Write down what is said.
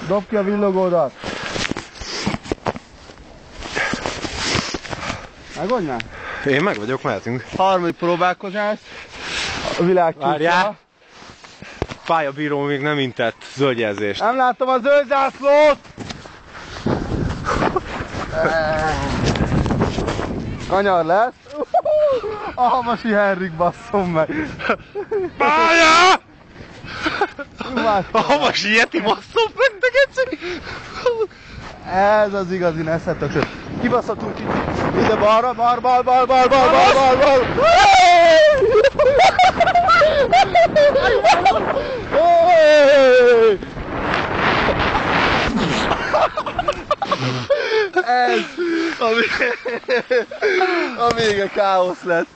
Dob ki a villogódat! Megoldj már? Én meg vagyok, mehetünk. Harmadik próbálkozás. A világ csúcsa. Várjál! Pályabíró még nem intett zöldjelzést. Nem láttam a zöld zászlót! Kanyar lesz. A Havasi Henrik basszom meg. Pálya! A Havasi Yeti basszom meg egyszer! Ez az igazi neszetökös. Kibaszhatunk kicsit. Ide balra, bal. Ez a vége káosz lett.